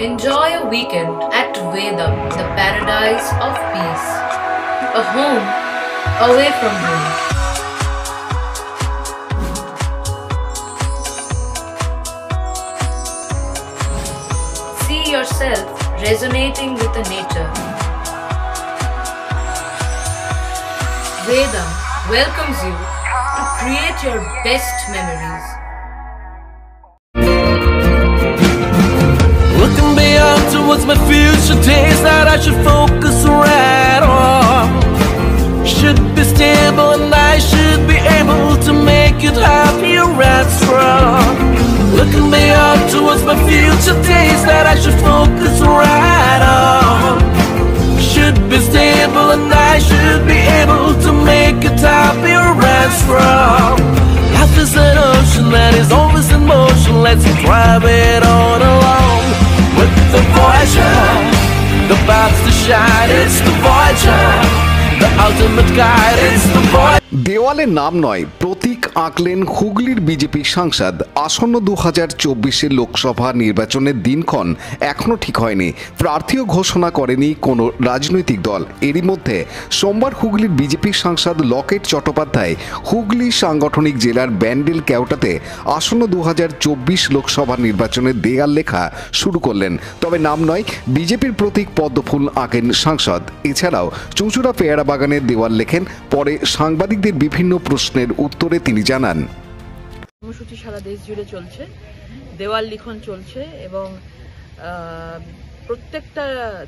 Enjoy a weekend at Vedam, the paradise of peace. A home away from home. See yourself resonating with the nature. Vedam welcomes you to create your best memories. Looking beyond towards my future days that I should focus right on. Should be stable and I should be able to make it happier and strong. Looking beyond towards my future days that I should focus right on. Should be stable and I should be able to make it happier and strong. Life is an ocean that is always in motion. Let's drive it on along. With the Voyager, the paths to shine, it's the Voyager, the ultimate guide, it's the Voyager. দেওয়ালে নাম নয় প্রতীক আঁকলেন হুগলির BJP সাংসদ। আসন্ন 2024 লোকসভা নির্বাচনের দিনক্ষণ এখনও ঠিক হয়নি, প্রার্থীও ঘোষণা করেনি কোনো রাজনৈতিক দল। এরই মধ্যে সোমবার হুগলির বিজেপি সাংসদ লকেট চট্টোপাধ্যায় হুগলি সাংগঠনিক জেলার ব্যান্ডেল কেওটাতে আসন্ন 2024 লোকসভা নির্বাচনের দেয়াল লেখা শুরু করলেন। তবে নাম নয়, বিজেপির প্রতীক পদ্মফুল আঁকেন সাংসদ। এছাড়াও চুঁচুড়া পেয়ারা বাগানের দেওয়াল লেখেন। পরে সাংবাদিকদের বিভিন্ন প্রশ্নের উত্তরে তিনি জানান, কর্মসূচি সারা দেশ জুড়ে চলছে, দেওয়াল লিখন চলছে এবং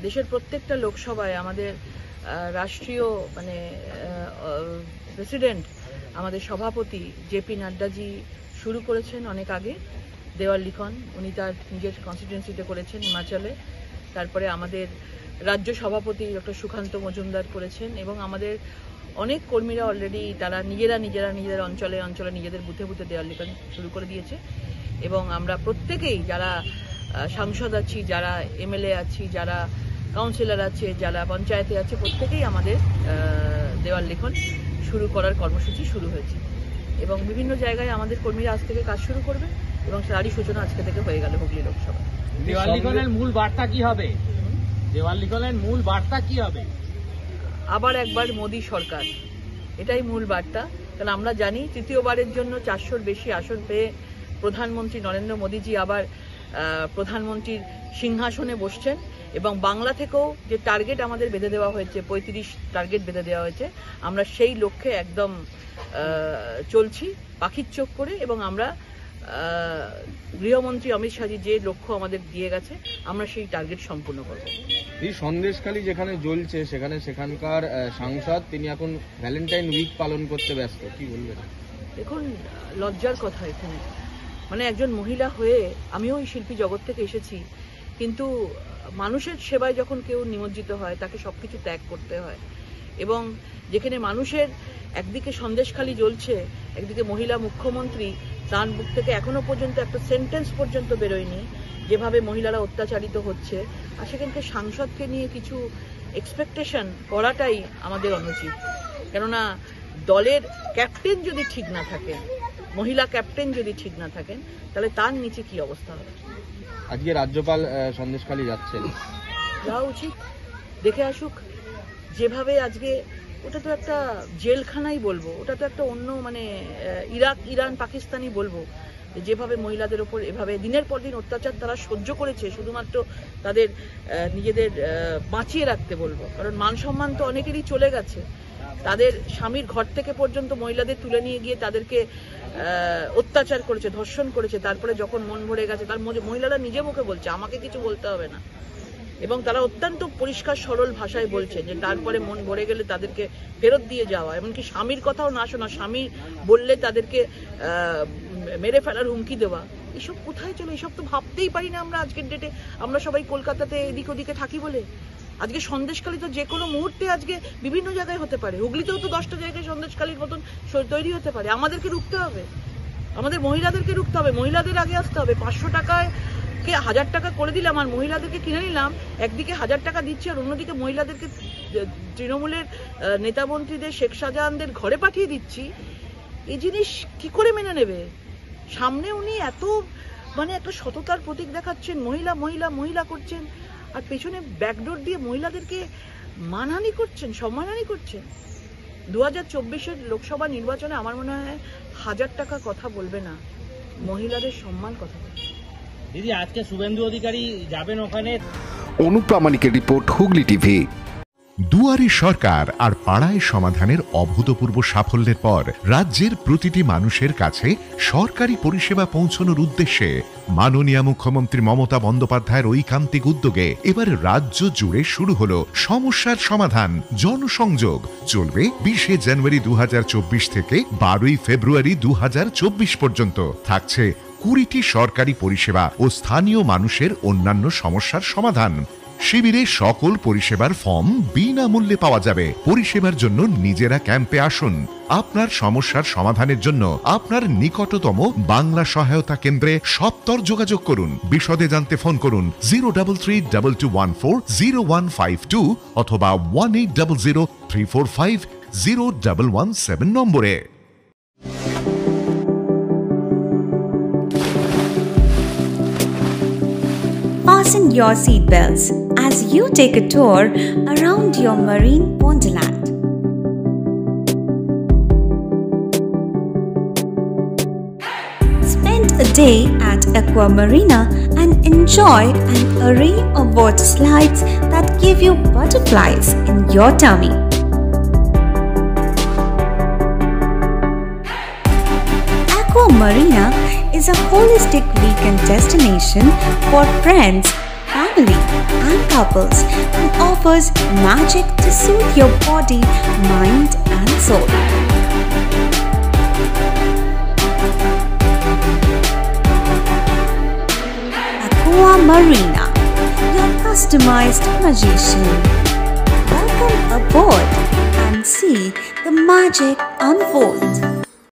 দেশের প্রত্যেকটা লোকসভায় আমাদের রাষ্ট্রীয় প্রেসিডেন্ট, আমাদের সভাপতি জেপি নাড্ডাজি শুরু করেছেন অনেক আগে দেওয়াল লিখন। উনি তার নিজের কনস্টিটিউয়েন্সিতে করেছেন হিমাচলে। তারপরে আমাদের রাজ্য সভাপতি ডক্টর সুকান্ত মজুমদার করেছেন এবং আমাদের অনেক কর্মীরা অলরেডি তারা নিজেদের অঞ্চলে নিজেদের বুথে দেওয়াল লিখন শুরু করে দিয়েছে। এবং আমরা প্রত্যেকেই যারা সাংসদ আছি, যারা এমএলএ আছি, যারা কাউন্সিলর আছে, যারা পঞ্চায়েতে আছে, প্রত্যেকেই আমাদের দেওয়াল লিখন শুরু করার কর্মসূচি শুরু হয়েছে এবং বিভিন্ন জায়গায় আমাদের কর্মীরা আজ থেকে কাজ শুরু করবে এবং তারই সূচনা আজকে থেকে হয়ে গেল হুগলি লোকসভা। দেওয়াল লিখনের মূল বার্তা কি হবে? দেওয়াল লিখনের মূল বার্তা কি হবে? আবার একবার মোদী সরকার, এটাই মূল বার্তা। কারণ আমরা জানি তৃতীয়বারের জন্য 400-র বেশি আসন পেয়ে প্রধানমন্ত্রী নরেন্দ্র মোদীজি আবার প্রধানমন্ত্রীর সিংহাসনে বসছেন এবং বাংলা থেকেও যে টার্গেট আমাদের বেঁধে দেওয়া হয়েছে, 35 টার্গেট বেঁধে দেওয়া হয়েছে, আমরা সেই লক্ষ্যে একদম চলছি পাখির চোখ করে এবং আমরা গৃহমন্ত্রী অমিত শাহজি যে লক্ষ্য আমাদের দিয়ে গেছে আমরা সেই টার্গেট সম্পূর্ণ করব। এই সন্দেশখালী যেখানে জ্বলছে সেখানকার সাংসদ তিনি এখন ভ্যালেন্টাইন উইক পালন করতে ব্যস্ত, কি বলবেন? দেখুন, লজ্জার কথা এখানে, একজন মহিলা হয়ে আমিও এই শিল্পী জগৎ থেকে এসেছি, কিন্তু মানুষের সেবায় যখন কেউ নিমজ্জিত হয় তাকে সবকিছু ত্যাগ করতে হয় এবং যেখানে মানুষের একদিকে সন্দেশখালী জ্বলছে, একদিকে মহিলা মুখ্যমন্ত্রী, তার মুখ থেকে এখনো পর্যন্ত একটা সেন্টেন্স পর্যন্ত বেরোয়নি যেভাবে মহিলারা অত্যাচারিত হচ্ছে, আর সেখানকে সাংসদকে নিয়ে কিছু এক্সপেকটেশন করাটাই আমাদের অনুচিত। কেননা দলের ক্যাপ্টেন যদি ঠিক না থাকেন, মহিলা ক্যাপ্টেন যদি ঠিক না থাকেন, তাহলে তার নিচে কি অবস্থা হবে? আজকে রাজ্যপাল সন্দেশখালী যাচ্ছেন, যাওয়া উচিত, দেখে আসুক। যেভাবে আজকে, ওটা তো একটা জেলখানাই বলবো, ওটা তো একটা অন্য ইরান পাকিস্তানি বলবো, যেভাবে মহিলাদের ওপর এভাবে দিনের পর দিন অত্যাচার তারা সহ্য করেছে শুধুমাত্র তাদের নিজেদের বাঁচিয়ে রাখতে বলবো। কারণ মান সম্মান তো অনেকেরই চলে গেছে, তাদের স্বামীর ঘর থেকে পর্যন্ত মহিলাদের তুলে নিয়ে গিয়ে তাদেরকে অত্যাচার করেছে, ধর্ষণ করেছে। তারপরে যখন মন ভরে গেছে, তার মহিলারা নিজে মুখে বলছে আমাকে কিছু বলতে হবে না, এবং তারা অত্যন্ত পরিষ্কার সরল ভাষায় বলছে যে তারপরে মন ভরে গেলে তাদেরকে ফেরত দিয়ে যাওয়া, এমনকি স্বামীর কথাও না শোনা, স্বামী বললে তাদেরকে মেরে ফেলার হুমকি দেওয়া। এসব কোথায় চলে? এসব তো ভাবতেই পারি না আমরা আজকের ডেটে। আমরা সবাই কলকাতাতে এদিক ওদিকে থাকি বলে। আজকে সন্দেশখালী তো যে কোনো মুহূর্তে আজকে বিভিন্ন জায়গায় হতে পারে। হুগলিতেও তো 10টা জায়গায় সন্দেশখালীর মতন তৈরি হতে পারে। আমাদেরকে রুখতে হবে, আমাদের মহিলাদেরকে রুখতে হবে, মহিলাদের আগে আসতে হবে। 500 টাকায় 1000 টাকা করে দিলাম আর মহিলাদেরকে কিনে নিলাম, একদিকে 1000 টাকা দিচ্ছি আর অন্যদিকে মহিলাদেরকে তৃণমূলের নেতা মন্ত্রীদের, শেখ শাহজাহানদের ঘরে পাঠিয়ে দিচ্ছি। এই জিনিস কি করে মেনে নেবে? সামনে উনি এত মানে একটা সততার প্রতীক দেখাচ্ছেন, মহিলা মহিলা মহিলা করছেন, আর পেছনে ব্যাকডোর দিয়ে মহিলাদেরকে মানহানি করছেন, সম্মানহানি করছেন। 2024-এর লোকসভা নির্বাচনে আমার মনে হয় 1000 টাকা কথা বলবে না, মহিলাদের সম্মান কথা বলবে। দিদি, আজকে শুভেন্দু অধিকারী যাবেন ওখানে। অনুপ্রামাণিকের রিপোর্ট, হুগলি টিভি। দুয়ারে সরকার আর পাড়ায় সমাধানের অভূতপূর্ব সাফল্যের পর রাজ্যের প্রতিটি মানুষের কাছে সরকারি পরিষেবা পৌঁছানোর উদ্দেশ্যে মাননীয় মুখ্যমন্ত্রী মমতা বন্দ্যোপাধ্যায়ের ঐকান্তিক উদ্যোগে এবার রাজ্য জুড়ে শুরু হলো সমস্যার সমাধান জনসংযোগ। চলবে 20 জানুয়ারি 2024 থেকে 12 ফেব্রুয়ারি 2024 পর্যন্ত। থাকছে 20টি সরকারি পরিষেবা ও স্থানীয় মানুষের অন্যান্য সমস্যার সমাধান। শিবিরে সকল পরিষেবার ফর্ম বিনামূল্যে পাওয়া যাবে। পরিষেবার জন্য নিজেরা ক্যাম্পে আসুন। আপনার সমস্যার সমাধানের জন্য আপনার নিকটতম বাংলা সহায়তা কেন্দ্রে সত্বর যোগাযোগ করুন। বিশদে জানতে ফোন করুন 0332140152 অথবা 1800345017 নম্বরে। Fasten your seatbelts as you take a tour around your marine wonderland. Spend a day at Aqua Marina and enjoy an array of water slides that give you butterflies in your tummy. Aqua Marina is a holistic weekend destination for friends, family and couples and offers magic to soothe your body, mind and soul. Aqua Marina, your customized magician. Welcome aboard and see the magic unfold.